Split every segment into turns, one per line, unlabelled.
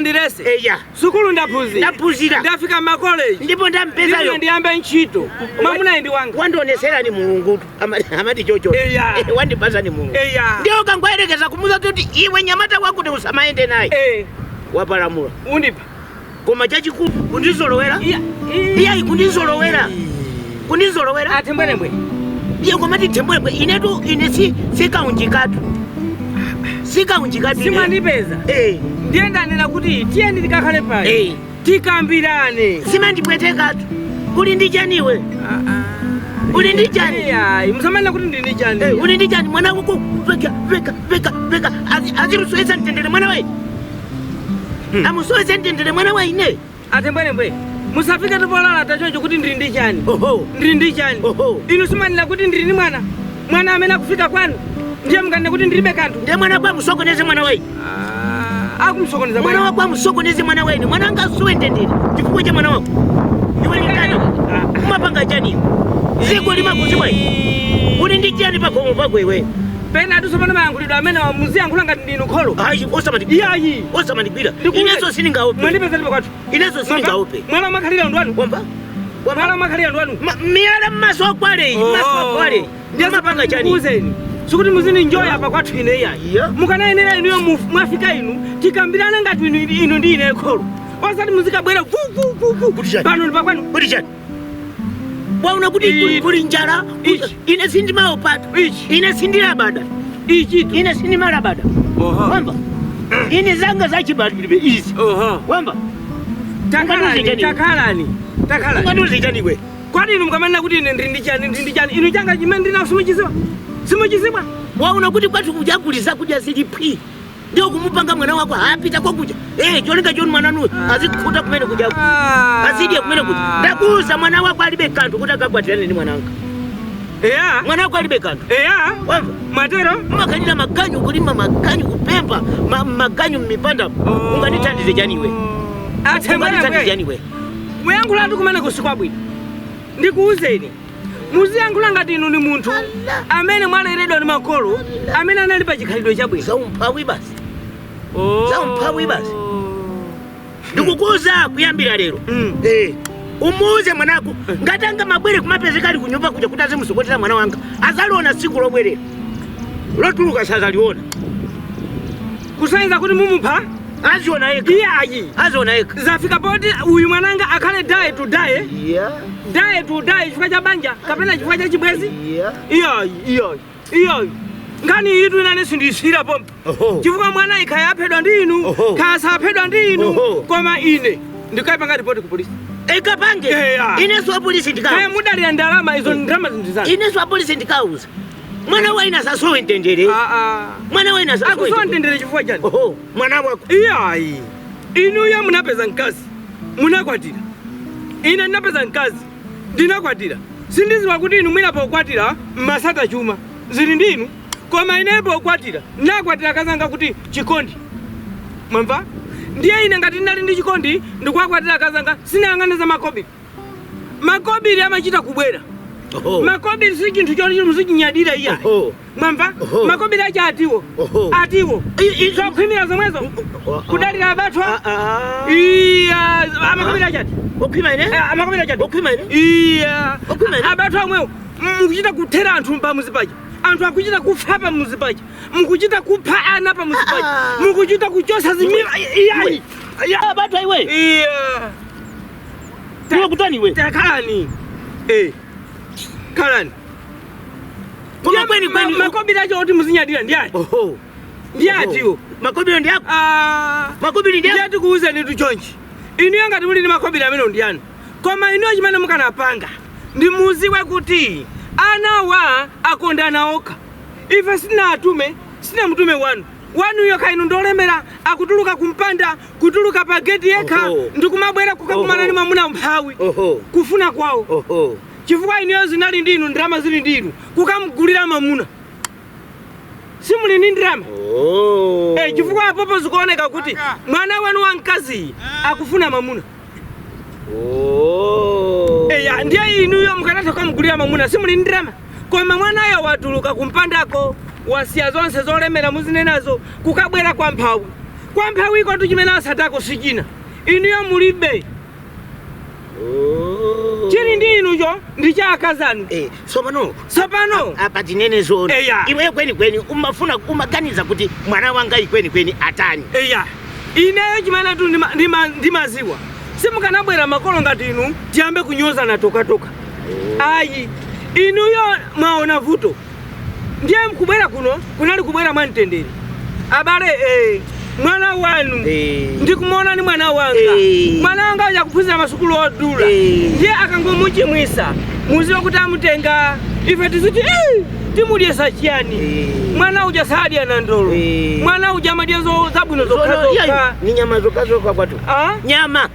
ndirese.
Eya.
Sukulu ndaphunzira.
Ndaphunzira.
Ndafika ma college.
Ndipo ndampeza yo.
Ndiyambe ntchito. Mwamuna ndi wanga.
Wandionesera ni mulungu. Amati chocho.
Eya.
Wandipasa ni mulungu.
Eya.
Ndio kangwayerekeza kumuza kuti iwe nyamata wako ndi usamaende naye. Wapalamula.
Undipa.
Koma chachikulu kundizolowera.
Iya
kundizolowera. Kundizolowera.
Atembwembwe.
Iyo komati tembwembwe inetu inesi sikaunjikatu. Sikaunjikatu.
Simandipeza. Ndiye ndanena kuti tiyeni tikakhale pale. Tikambirane.
Simandipwetekatu. Kuli ndi chaniwe. Uli ndi chani?
Ayi, musamana kuti ndi ndi chani.
Uli ndi chani mwana wako veka. Azimusweza ntendere mwana we. Amusweza ntendere mwana we ine.
Atembwembwe. Musafika tupolala tachocho kuti ndiri ndi chani. Ndiri ndi chani. Inu simanena kuti ndiri ndi mwana. Mwana amene akufika kwanu. Ndiye mukane kuti ndiribe kanthu.
Ndiye mwana kwa musokoneze mwana we.
Akumusokoneza
mwana wako amusokoneze mwana we. Mwana wanga suwe ntendere. Chifukwa cha mwana wako. Iwe ni ndani? Kumapanga chani. Ziko lima kuzibwa. Uli ndi chani pakomo pako iwe.
Pena atusopana mayankhulidwe amene muziyankhula ngati ndinu kholo.
Ayi, osamandipira.
Iyayi.
Osamandipira. Ineso siningaope.
Mwandipeza ndipo kwathu.
Ineso siningaope.
Mwana makhalira ndwanu.
Wamba?
Mwana makhalira ndwanu.
Miyala mmaso kwale. Mmaso kwale. Ndiye mapanga chani.
Kuzeni. Sikuti muzini enjoy apa kwathu ine iyayi. Mukanayenera inu mwafika inu. Tikambirana ngati inu ndi ine kholo. Osati muzikabwera vu. Pano ndi pakwanu.
Kuti chani? Wauna kuti kuli njala. Ine sindimaopata. Ine sindilabada.
Ichitu.
Ine sindimalabada. Wamba? Ine zanga zachibadwiribe izi. Wamba?
Takalani.
Unganuzi chani we.
Kwani inu mukamanena kuti ine ndiri ndi chani. Inu changa chimene ndinawo simuchiziwa. Simuchiziwa.
Wauna kuti kwathu kujakuliza kudya zili phi. Ndio kumupanga mwana wako hapita kwa kuja. Cholinga choni mwana nu azikhuta kumene kuja. Azidye kumene kuja. Ndakuza mwana wako alibe kanthu kuti akagwatirane ndi mwananga. Mwana wako alibe kanthu. Wamba?
Matero?
Makanira maganyu kulima maganyu kupemba maganyu mmipanda. Unganithandize chani we. Unganithandize chani we.
Muyankhula ndi kumene kusikwa bwino. Ndikuwuzeni. Muziyankhula ngati inu ni munthu amene mwaleredwa ndi makolo amene anali pa chikhalidwe chabwino.
Zaumphawi basi. Zaumphawi basi. Ndikukuza kuyambira lero. Umuuze mwanako ngatanga mabwere kumapezeka ali kunyumba kuja kuti azimusokotera mwana wanga. Azaliona siku lobwerera. Lotuluka sazaliona.
Kusainza kuti mumupha?
Aziona eka.
Iyayi.
Aziona eka.
Zafika poti uyu mwananga akhale die to die. Die to die chifukwa cha banja kapena chifukwa cha chibwezi. Iyayi. Ngani itu inane sindisira pompo. Chifukwa mwana ikhaya aphedwa ndi inu, khasa aphedwa ndi inu, koma ine ndikayipanga ripoti ku polisi.
Ekapange. Ineso wa polisi ndikauza.
Kaya mudali ndalama izo ndalama zindizana.
Ineso wa polisi ndikauza. Mwana wa ina saso entendere. Mwana wa ina saso.
Akuso entendere chifukwa chani?
Mwana wako.
Iyayi. Inu ya munapeza nkazi. Munakwatira. Ine ndinapeza nkazi. Ndinakwatira. Sindiziwa kuti inu mwina pokwatira masata chuma. Zili ndi inu. Koma ine pokwatira. Nakwatira kazanga kuti chikondi. Mwamva? Ndiye ine ngati ndinali ndi chikondi ndikwakwatira kazanga sinayang'aniza makobiri. Makobiri amachita kubwera. Makobiri si chinthu choti muzichinyadira iya. Mwamva? Makobiri acha atiwo. Atiwo. Zokhwimira zomwezo. Kudalira abatwa. Iya. Makobiri acha ati.
Okhwima ine?
Makobiri acha ati.
Okhwima ine?
Iya.
Okhwima ine?
Abatwa amwewo. Mukuchita kuthera anthu pa muzipacha. Anthu akuchita kufa pa muzipacha. Mukuchita kupha ana pa muzipacha. Mukuchita kuchosa zimira. Iyayi.
Abatwa iwe?
Iya.
Tiwa kutani iwe?
Takalani. Kalani.
Koma kweli
makobiri acho oti muzinyadira ndiyani? Ndiyatiwo.
Makobiri ndiyako? Makobiri ndiyako?
Ndiyati kuuzeni tuchonchi. Inu yangati muli ni makobiri amene ndiyani. Koma inu chimene mukanapanga. Ndimuziwe kuti anawa akondana okha. Ife sina mtume wanu. Wanu yoka inu ndolemera akutuluka kumpanda, kutuluka pa geti yekha, ndikumabwera kukakumana ni mwamuna mphawi. Kufuna kwawo. Chifukwa inu zinali ndi inu ndrama zili ndi inu. Kukamugulira mwamuna. Simuli ni ndrama. Chifukwa apopo zikuoneka kuti mwana wanu wamkazi akufuna mwamuna. Ndiye inu yo mukanatha kumugulira mwamuna simuli ndrama. Koma mwanayo watuluka kumpandako. Wasiya zonse zolemera muzinenazo kukabwera kwa mphawi. kwa mphawi iko tuchimena asatako sichina inuyo mulibe chili ndi inucho ndi cha akazanu sopano
apa tinene zona iwe kweni umafuna umaganiza kuti mwana wanga ikweni atani
ineyo chimene tu ndimaziwa simukanabwera makolo ngati inu tiyambe kunyoza na toka ayi inuyo mwaona vuto ndiye mkubwera kuno kunali kubwera mwamtendere abale mwana wanu ndikumona ni mwana wanga mwana wanga yakuphunzira masukulu odula ndiye akangomuchimwisa muziwa kuti amutenga ife tiziti timudyesa chiyani mwana uja sadya na ndolo mwana uja madyezo zabwino zokhazoka
ni nyama zokhazoka kwatu nyama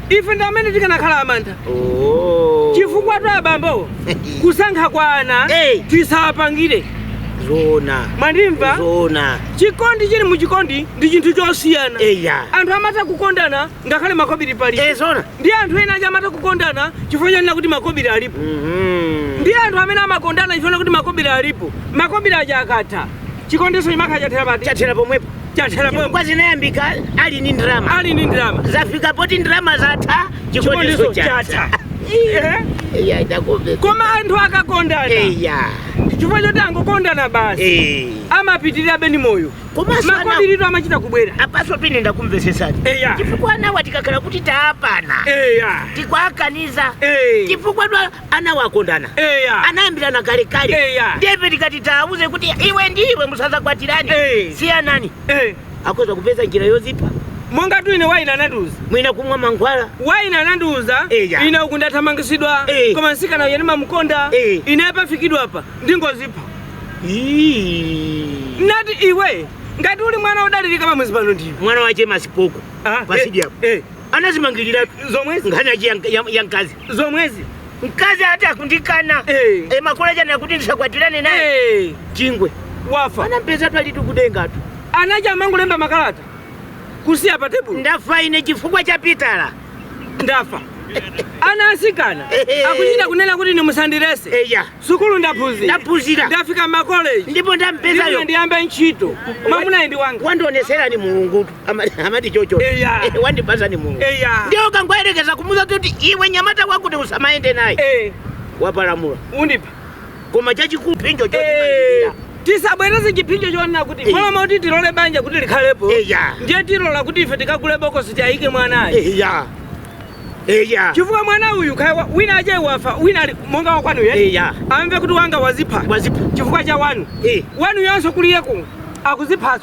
ife ndamene tikanakhala amantha chifukwa tu abambo kusankha kwa ana tisapangire
zona
mandimva
zona
chikondi chili muchikondi ndi chinthu chosiyana anthu amata kukondana ngakhale makobiri palipo
zona
ndi anthu ena aja amata kukondana chifukwa chanena kuti makobiri alipo ndi anthu amene amakondana chifukwa kuti makobiri alipo makobiri aja akatha chikondiso chimakha chathera pati
chathera pomwepo kwa zinayambika ali ni ndrama zafika poti ndrama zatha chikondiso chatha
koma anthu akakondana chifukwa choti angokondana basi amapitirira beni moyo makobiritu amachita kubwera
apaso pine ndakumvesesani chifukwa anawa tikakhala kuti taapana tikwakaniza chifukwa tu anawa akondana anayambirana kalekale ndiyepe tikati taauze kuti iwe ndiwe musazakwatirani siyanani akoza kupeza njira yozipa
monga tu ine waina nanduza
mwina kumwa mankhwala
waina nanduza ine ukundathamangisidwa koma nsikana yani mamukonda ine pafikidwa apa ndingozipha nati iwe ngati uli mwana odalirika pamwezi pano ndipo
mwana wache masipoko pasidi apo anazimangirira
zomwezi
nganaji ya mkazi
zomwezi
mkazi hata akundikana makola jana yakuti ndisakwatirane naye chingwe
wafa
anampeza tu alitu kudenga tu
anaja mangu lemba makalata kusiya pa table
ndafa ine chifukwa cha pitala
ndafa ana asikana akuchita kunena kuti ni musandirese sukulu ndaphunzira ndafika makoleji
ndipo ndampeza yo
ndiyambe ntchito mamuna ndi wanga
wandionesera ni mulungu amati chocho wandibasa ni mulungu ndio kangwayerekeza kumuza kuti iwe nyamata wako kuti usamaende naye wapalamula
undipa
koma chachikupinjo chocho
tisabwereze chipinjo chona kuti mama kuti tilole banja kuti likhalepo ndiye tilola kuti ife tikagule bokosi tiyike mwanayi chifukwa mwana uyu wina aje wafa wina monga wakwanu amve kuti wanga wazipha chifukwa cha wanu wanu yonso kuliyeko akuzipha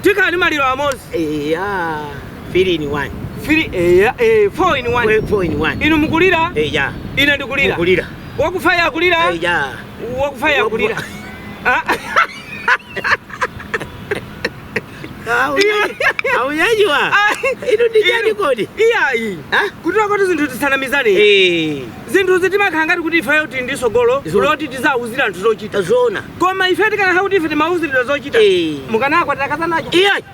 tikani maliro amozi
3 in 1
4 in 1 inu mukulira ine ndikulira wakufa yakulira wakufa yakulira
Aunyajiwa ino ndijani kodi
iyayi kutoka kuti zinthu tisanamizane zinthu zitimakhala ngati kuti ife yoti ndisogolo loti tizauzira anthu zochita
zona
koma ife tikana kuti ife timauzirira zochita mukanakwa takazanacho
iyayi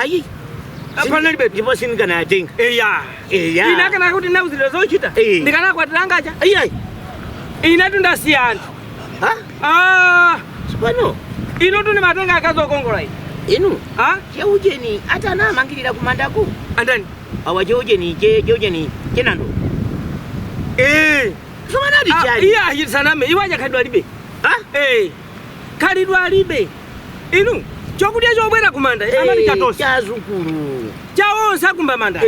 ayi
panalibe
ndipo sinikana yatenga
ina kana kuti nauzirira zochita ndikanakwa tilangacha
iyayi
inatu ndasiya anthu
sipano
ino tuni matenga akazokongola
inu cheujeni hata na mangilira kumandaku
andani
awa cheujeni chenando somanati chali
iya saname iwaja khalidwa libe khalidwa libe inu chokudya chobwera kumanda amati chatosi
chazukulu
chawonse akumba manda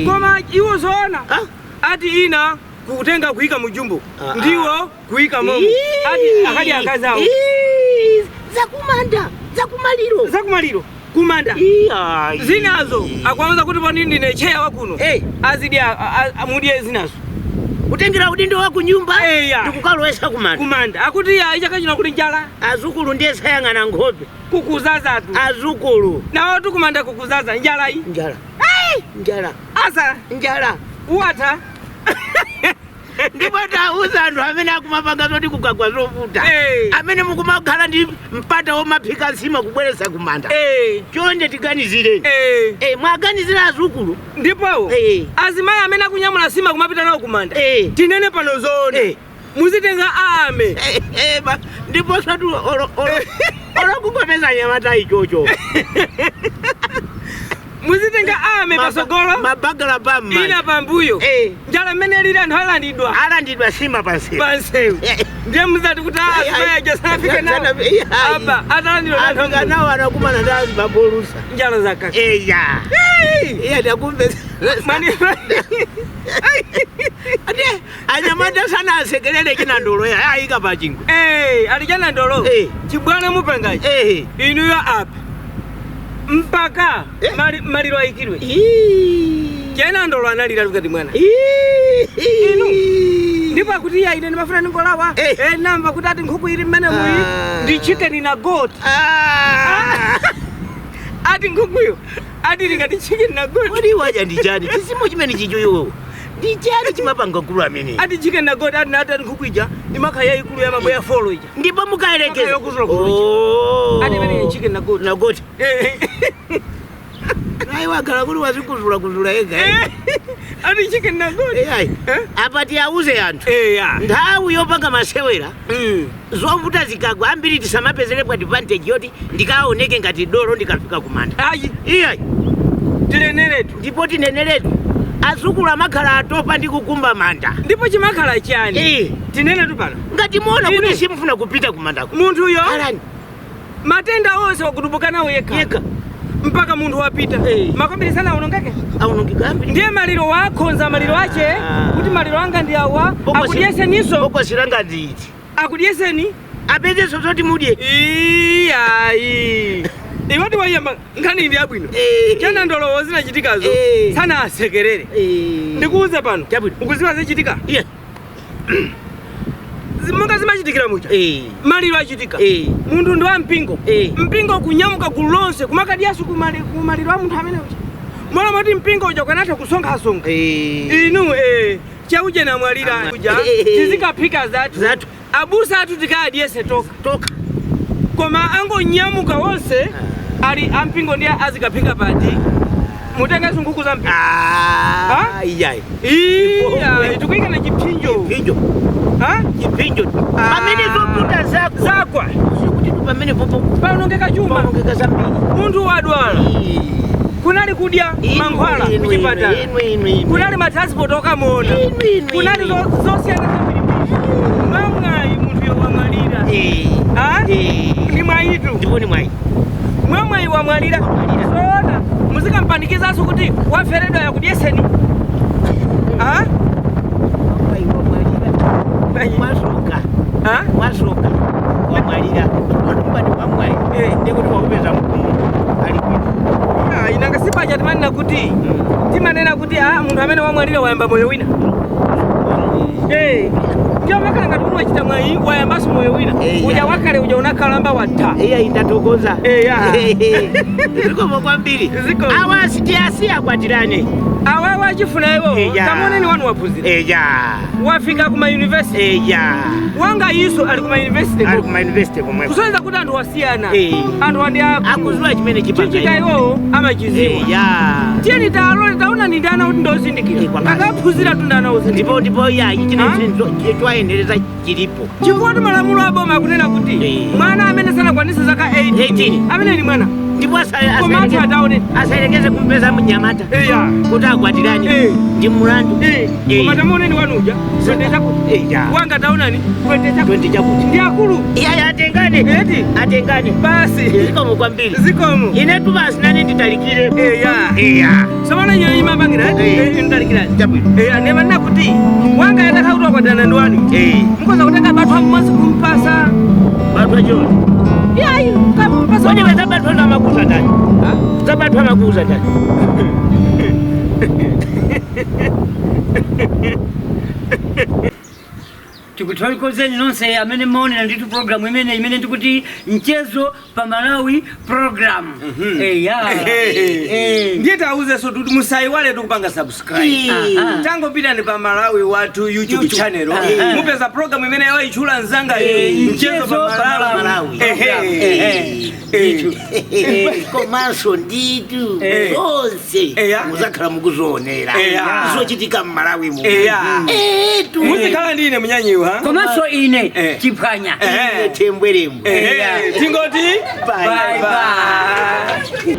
koma iwo zoona ati ina kutenga kuika mujumbo ndiwo kuika momo ati akadi akazawo zakumaliro kumanda zinazo akwanza kuti poni ndine cheya wakuno azidi amudie zinazo
kutengera udindo wa kunyumba ndikukalowesa
kumanda akuti ichakachina kuti njala
azukulu ndiye sayang'ana nkhope
kukuzaza tu
azukulu
nawo tukumanda kukuzaza njala
njala
asa
njala
uwata
ndipo tauza anthu amene akumapanga zoti kugagwa zovuta amene mukumakhala ndi mpata womaphika nsima kubweresa kumanda chonde tiganizireni mwaganizira azukulu
ndipo azimayi amene akunyamula nsima kumapita nawo kumanda tinene pano zone muzitenga ame
ndipo satu Olakungomeza nyamata ichocho.
Muzitenga ame pasogolo
mabagala bamma
ina pambuyo njala mene lira ndo alandidwa
sima pansewu
ndiye muzati kuti asaya jasafike nawo aba atalandidwa
nawo anakumana ndazi babolusa
njala zakaka iya
ndakumbe
mani
ade anyamata sana asekelele kina ndolo ya ayika pachingo
alijana ndolo chibwana mupangaji inu yo apa mpaka maliro aikirwe jena ndolo analira lukati mwana inu ndipo akuti ya ine ndimafuna ngolawa namba kuti ati nkhuku iri mmene muyi ndi chicken na goat ati nkhukuyo ati ngati chicken na goat
kodi waja ndi chani chisimo chimene chichoyo ndi chani chimapanga gulu amene
ati chicken na goat ati nati nkhuku ija imakaya ikulu ya mambo ya folo ija
ndipo mukaelekeza
ati mene chicken na goat
Nai wakala kuli wazikuzula ega
ati chicken na goat
apati auze anthu nthawi yopanga masewera zovuta zikagwa ambiri tisamapezereko advantage yoti ndikaoneke ngati dolo ndikafika kumanda iyayi
tineneretu
ndipo tineneretu azukulu amakhala atopa ndi kukumba manda
ndipo chimakhala chani tinenetu pano
ngati muona kuti simufuna kupita kumandako
munthu yo matenda onse wakutubuka nawo yekha mpaka munthu wapita makobiri sana aunongeke
aunongekambi
ndiye maliro wakhonza maliro ache kuti maliro anga ndi awa akudyeseniso
bokosiranga nditi
akudyeseni
apezeso zoti mudye
iyayi iwati wayamba nkhani ndi abwino chana ndolowo zinachitikazo sana asekerere ndikuuze pano ukuziwa zichitika Munga zimachitikira mucha maliro achitika munthu ndi wa mpingo kunyamuka gulu lonse kumakadiyasu kumaliro a munthu amene ucha mwana moti mpingo uja kwanatha kusonkha inu chauche na mwalira uja tizikaphika zathu abusa athu tikadiyese toka koma angonyamuka wonse ali ampingo ndiye azikaphika pati mutengeso nkhuku za mpingo
iyayi
tikuika na chipinjo
chipinjo pamene zoputa
zakwa
kuti pamene popo
paonongeka chuma
zambiri
munthu wadwala kunali kudya mankhwala kuchipatala kunali matransport okamona kunali zosiyana zambiri mwamwayi munthu yowamwalira ndi mwayitu
ndipo ni mwayi
mwamwayi wamwalira soona muzikampanikizaso kuti waferedwa yakudyeseni
Mwasoka wamwalira walumbani wamwayi ndikuti wakupeza mkumu
inanga sipacha timanena kuti timanena kuti munthu amene wamwalira wayamba moyo wina ndiyo makala ngati kuti wachita mwayi wayambaso moyo wina uja wakale uja unakalamba watha
indatokoza zikomo kwambiri awa sitiyasi akwatirane
awa wachifuna iwo kamoneni wanu waphunzira wafika kuma university wanga iso ali kuma university
komwe
kusonza kuti anthu wasiyana anthu andi
akuzula chimene
chichika iwo amachiziwa tiyeni taona ni ndana kuti ndozindikira akaphunzira tundana uzindikira
ndipo ichi chitwayendereza chilipo
chifukwa malamulo aboma akunena kuti mwana amene sanakwanisa zaka 18 amene ni mwana
ndipo
asayerekeze
kumpeza mnyamata kuti akwatirani ndi mulandu
koma tamuoneni wanuja twende chakuti wanga taonani twende chakuti ndi akulu
atengane
basi
zikomo kwambiri
zikomo
inetu basi nane nditalikire
samana nyo imapangira nditalikira nemanena kuti wanga yatakauti wakwatana ndi wanu mkoza kutenga batwa mmasi kumpasa
batwa choti
kampasa
wene wezabatwa na makuza ndani zabatwa makuza ndani
tikutolikozeni nonse amene maonera nditu programu imene ndikuti Nchezo pa Malawi program
ndiye titauze so tuti musaiwale tukupanga subscribe. Tango pita ndi pa Malawi watu YouTube channel. Mupeza program imene yawa ichula nzanga Nchezo pa Malawi.
Komanso nditu zonse muzakhala mukuzonera zochitika mu Malawi mu.
Muzikhala ndine munyanyiwa.
Komanso ine Chiphwanya.
Tembweremu.
Tingoti bye bye.